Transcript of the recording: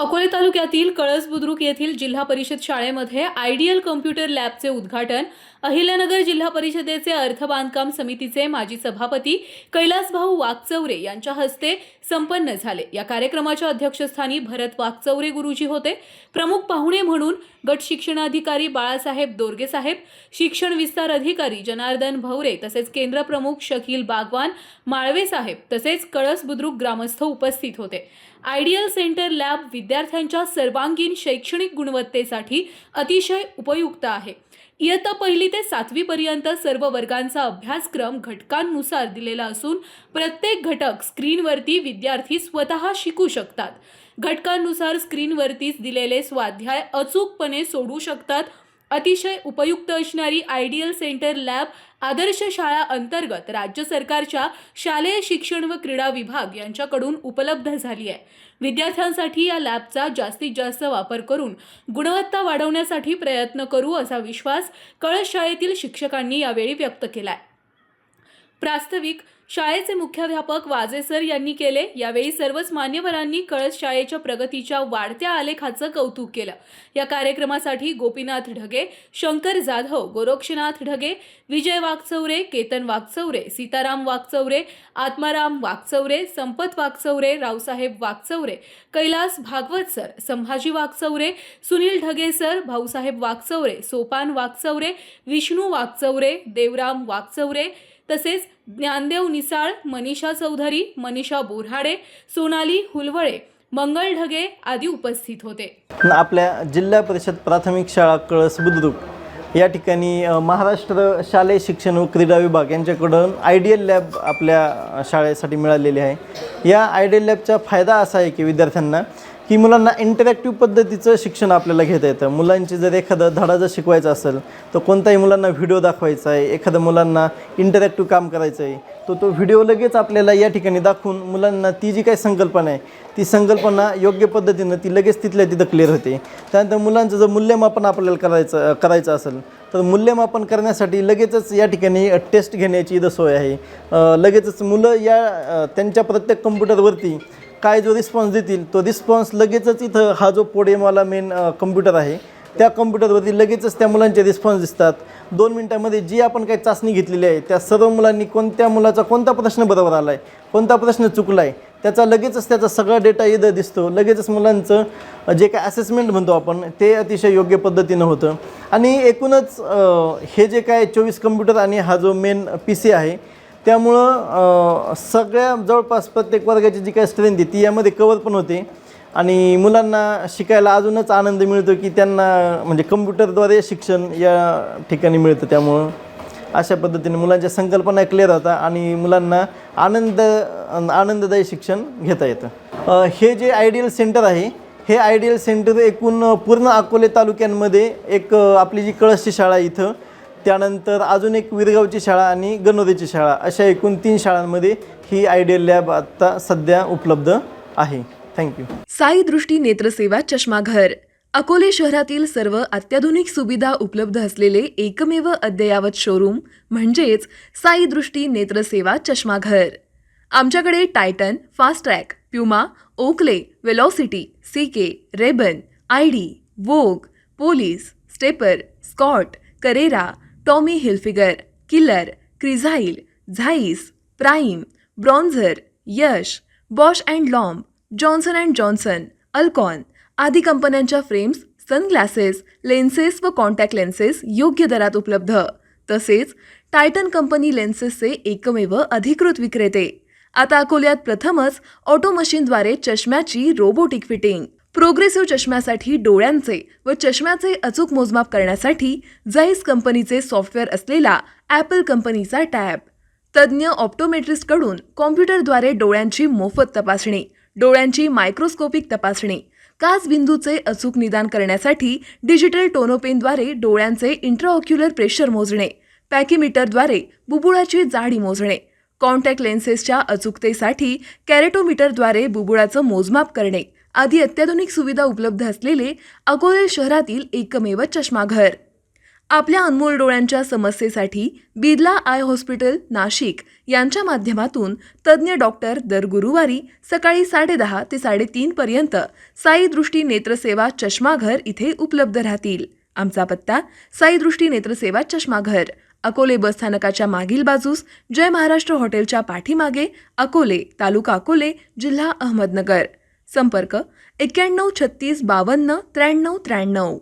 अकोले तालुक्यातील कळस बुद्रुक येथील जिल्हा परिषद शाळेमध्ये आयडियल कॉम्प्युटर लॅबचे उद्घाटन अहिल्यानगर जिल्हा परिषदेचे अर्थ बांधकाम समितीचे माजी सभापती कैलासभाऊ वाकचौरे यांच्या हस्ते संपन्न झाले। या कार्यक्रमाच्या अध्यक्षस्थानी भरत वाकचौरे गुरुजी होते। प्रमुख पाहुणे म्हणून गट शिक्षणाधिकारी बाळासाहेब दोरगे साहेब, शिक्षण विस्तार अधिकारी जनार्दन भवरे तसेच केंद्र प्रमुख शकील बागवान माळवे साहेब तसेच कळस बुद्रुक ग्रामस्थ उपस्थित होते। आयडियल सेंटर लॅब विद्यार्थ्यांच्या सर्वांगीण शैक्षणिक गुणवत्तेसाठी अतिशय उपयुक्त आहे। इयत्ता 1ली ते 7वी पर्यंत सर्व वर्गांचा अभ्यासक्रम घटकांनुसार दिलेला असून प्रत्येक घटक स्क्रीनवरती विद्यार्थी स्वतः शिकू शकतात। घटकांनुसार स्क्रीनवरतीच दिलेले स्वाध्याय अचूकपणे सोडवू शकतात। अतिशय उपयुक्त असणारी आयडियल सेंटर लॅब आदर्श शाळा अंतर्गत राज्य सरकारच्या शालेय शिक्षण व क्रीडा विभाग यांच्याकडून उपलब्ध झाली आहे। विद्यार्थ्यांसाठी या लॅबचा जास्तीत जास्त वापर करून गुणवत्ता वाढवण्यासाठी प्रयत्न करू असा विश्वास कळस शाळेतील शिक्षकांनी यावेळी व्यक्त केलाय। प्रास्ताविक शाळेचे मुख्याध्यापक वाजे सर यांनी केले। यावेळी सर्वच मान्यवरांनी कळस शाळेच्या प्रगतीच्या वाढत्या आलेखाचं कौतुक केलं। या कार्यक्रमासाठी गोपीनाथ ढगे, शंकर जाधव, गोरक्षनाथ ढगे, विजय वाकचौरे, केतन वाकचौरे, सीताराम वाकचौरे, आत्माराम वाकचौरे, संपत वाकचौरे, रावसाहेब वाकचौरे, कैलास भागवत सर, संभाजी वाकचौरे, सुनील ढगे सर, भाऊसाहेब वाकचौरे, सोपान वाकचौरे, विष्णू वाकचौरे, देवराम वाकचौरे तसेच ज्ञानदेव निसाळ, मनीषा चौधरी, मनीषा बोराडे, सोनाली हुलवळे, मंगल ढगे आदी उपस्थित होते। आपल्या जिल्हा परिषद प्राथमिक शाळा कळस बुद्रुक या ठिकाणी महाराष्ट्र शालेय शिक्षण व क्रीडा विभाग यांच्याकडून आयडियल लॅब आपल्या शाळेसाठी मिळालेली आहे। या आयडियल लॅबचा फायदा असा आहे की विद्यार्थ्यांना की मुलांना इंटरॅक्टिव्ह पद्धतीचं शिक्षण आपल्याला घेता येतं। मुलांची जर एखादा धडा जर शिकवायचा असेल तर कोणताही मुलांना व्हिडिओ दाखवायचा आहे, एखाद्या मुलांना इंटरॅक्टिव्ह काम करायचं आहे तो व्हिडिओ लगेच आपल्याला या ठिकाणी दाखवून मुलांना ती जी काही संकल्पना आहे ती संकल्पना योग्य पद्धतीनं ती लगेच तिथल्या तिथं क्लिअर होते। त्यानंतर मुलांचं जर मूल्यमापन आपल्याला करायचं असेल तर मूल्यमापन करण्यासाठी लगेचच या ठिकाणी टेस्ट घेण्याची इथं सोय आहे। लगेचच मुलं या त्यांच्या प्रत्येक कम्प्युटरवरती काय जो रिस्पॉन्स देतील तो रिस्पॉन्स लगेचच इथं हा जो पोडियमवाला मेन कम्प्युटर आहे त्या कम्प्युटरवरती लगेचच त्या मुलांचे रिस्पॉन्स दिसतात। 2 मिनिटांमध्ये जी आपण काही चाचणी घेतलेली आहे त्या सर्व मुलांनी कोणत्या मुलाचा कोणता प्रश्न बरोबर आला आहे, कोणता प्रश्न चुकला आहे त्याचा लगेचच त्याचा सगळा डेटा इथं दिसतो। लगेचच मुलांचं जे काय असेसमेंट म्हणतो आपण ते अतिशय योग्य पद्धतीनं होतं। आणि एकूणच हे जे काय 24 कम्प्युटर आणि हा जो मेन PC आहे त्यामुळं सगळ्या जवळपास प्रत्येक वर्गाची जी काही स्ट्रेंथ आहे ती यामध्ये कवर पण होते आणि मुलांना शिकायला अजूनच आनंद मिळतो की त्यांना म्हणजे कम्प्युटरद्वारे शिक्षण या ठिकाणी मिळतं। त्यामुळं अशा पद्धतीने मुलांच्या संकल्पना क्लिअर होतात आणि मुलांना आनंददायी शिक्षण घेता येतं। हे जे आयडियल सेंटर आहे हे आयडियल सेंटर एकूण पूर्ण अकोले तालुक्यांमध्ये एक आपली जी कळसची शाळा इथं, त्यानंतर अजून एक विरगावची शाळा आणि गणोरीची शाळा अशा एकूण 3 शाळांमध्ये ही आयडियल लॅब आता सध्या उपलब्ध आहे। थँक्यू। साई दृष्टी नेत्रसेवा चष्माघर अकोले शहरातील सर्व अत्याधुनिक सुविधा उपलब्ध असलेले एकमेव अद्ययावत शोरूम म्हणजेच साई दृष्टी नेत्रसेवा चष्माघर। आमच्याकडे Titan, Fastrack, Puma, Oakley, Velocity, CK, Rayban, ID, Vogue, Police, Stepper, Scott, Carrera, Tommy Hilfiger, Killer, Crizal, Zeiss, Prime, Bronzer, Yash, Bausch and Lomb, Johnson and Johnson, Alcon आदी कंपन्यांच्या फ्रेम्स, सनग्लासेस, लेन्सेस व contact lenses योग्य दरात उपलब्ध। तसेच Titan company लेन्सेसचे एकमेव अधिकृत विक्रेते। आता अकोल्यात प्रथमच ऑटो मशीनद्वारे चष्म्याची रोबोटिक फिटिंग। प्रोग्रेसिव्ह चष्म्यासाठी डोळ्यांचे व चष्म्याचे अचूक मोजमाप करण्यासाठी जाईस कंपनीचे सॉफ्टवेअर असलेला ॲपल कंपनीचा टॅब। तज्ज्ञ ऑप्टोमेट्रिस्टकडून कॉम्प्युटरद्वारे डोळ्यांची मोफत तपासणी, डोळ्यांची मायक्रोस्कोपिक तपासणी, काच बिंदूचे अचूक निदान करण्यासाठी डिजिटल टोनोपेनद्वारे डोळ्यांचे इंट्राऑक्युलर प्रेशर मोजणे, पॅकीमीटरद्वारे बुबुळाची जाडी मोजणे, कॉन्टॅक्ट लेन्सेसच्या अचूकतेसाठी कॅरेटोमीटरद्वारे बुबुळाचं मोजमाप करणे आदी अत्याधुनिक सुविधा उपलब्ध असलेले अकोले शहरातील एकमेव चष्माघर। आपल्या अनमोल डोळ्यांच्या समस्येसाठी बिर्ला आय हॉस्पिटल नाशिक यांच्या माध्यमातून तज्ज्ञ डॉक्टर दर गुरुवारी सकाळी 10:30 ते 3:30 पर्यंत साई दृष्टी नेत्रसेवा चष्माघर इथे उपलब्ध राहतील. आमचा पत्ता साई दृष्टी नेत्रसेवा चष्माघर, अकोले बसस्थानकाच्या मागील बाजूस, जय महाराष्ट्र हॉटेलच्या पाठीमागे, अकोले, तालुका अकोले, जिल्हा अहमदनगर. संपर्क 91 36 52 93 93.